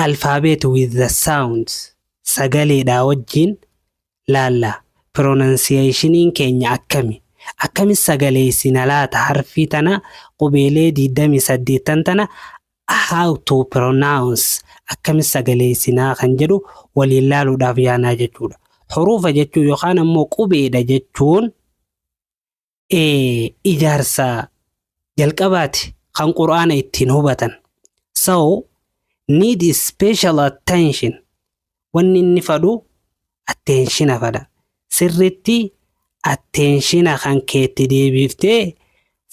alphabet with the sounds sagaleedhaa wajjin laalla pronunciationiin keenya akkami sagaleessina laata harfii tana qubeelee 28 tana how to pronounce akkami sagaleessinaa kan jedhu waliin laaluudhaaf yaanaa jechuudha. Huruufa jechuun yookaan ammoo qubeedha jechuun ijaarsa jalqabaati kan Qur'aana ittiin hubatan. So need special attention. Wanni inni fadhu attention fadha. Sirriitti attention kan keetti deebiftee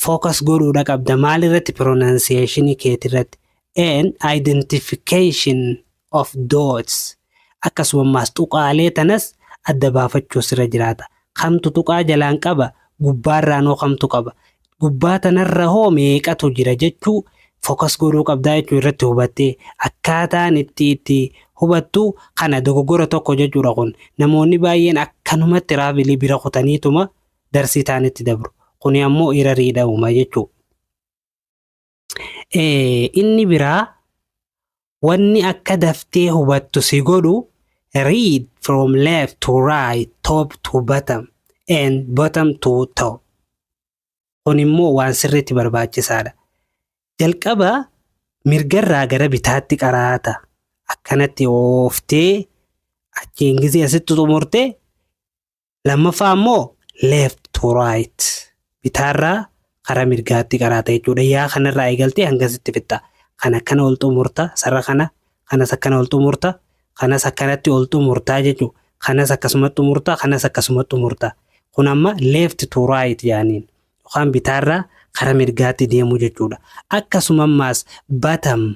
focus godhuudha qabda maalirratti pronunciation keetti irratti and identification of dots. Akkasumas tuqaalee tanas adda baafachuu sirra jiraata. Kamtu tuqaa jalaan qaba gubbaarraanoo kamtu qaba. Gubbaa tanarra hoo meeqatu jira jechuu focus godhuu qabdaa jechuu irratti hubattee akkaataan itti hubattu kana dogoggora tokko jechuudha kun. Namoonni baay'een akkanumatti raabilii bira kutaniituma darsii taanitti dabru. Kuni ammoo irariidha uuma jechuu. Inni biraa wanni akka daftee hubattu si godhu read from left to right, top to bottom and bottom to top. Kun immoo waan sirriitti barbaachisaadha. Jalqaba mirgarraa gara bitaatti qaraata. Akkanatti ooftee achiin gisee asitti xumurtee lammaffaa ammoo left to right. Bitaarraa gara mirgaatti qaraata jechuudha. Yaa kanarraa eegaltee hangasitti fitta. Kana akkana ol xumurta sarara kana kanas akkana ol xumurta kanas akkanatti ol xumurtaa jechuudha. Kanas akkasumatti xumurta kanas akkasumatti xumurta. Kun amma left to right yaaniin. Yookaan bitaarraa gara mirgaatti deemu jechuudha. Akkasumas bottom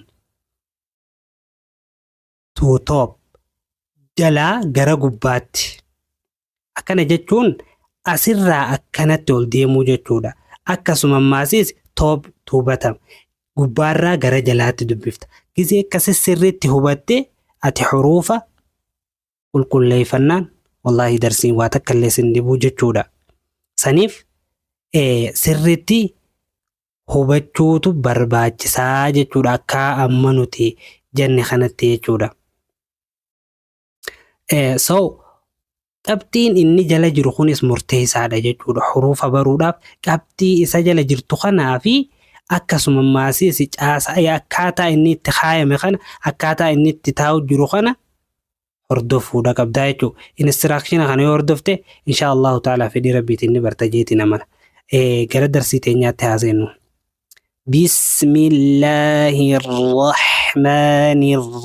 to top jalaa gara gubbaatti. Akkana jechuun asirraa akkanatti ol deemuu jechuudha. Akkasumas top to bottom gubbaarraa gara jalaatti dubbifta. Gisee akkasii sirriitti hubatte ati huruufa qulqulleeffannaan wallahi darsiin waa takka illee sin dhibuu jechuudha. Saniif sirriitti hubachuutu barbaachisaa jechuudha akka amma nuti jenne kanatti jechuudha. So qabxiin inni jala jiru kunis murteessaadha jechuudha. Huruufa baruudhaaf qabxii isa jala jirtu kanaa fi akkasumas caasaa akkaataa inni itti kaayame kana akkaataa inni itti taa'u jiru kana hordofuudha qabdaa jechuudha. Instruction kana yoo hordofte inshaallahu ta'ala fedhii rabbiitiin ni barta jeetiin amana. Gara darsii teenyaatti haaseennu. Bismillahirrahmanirrahim.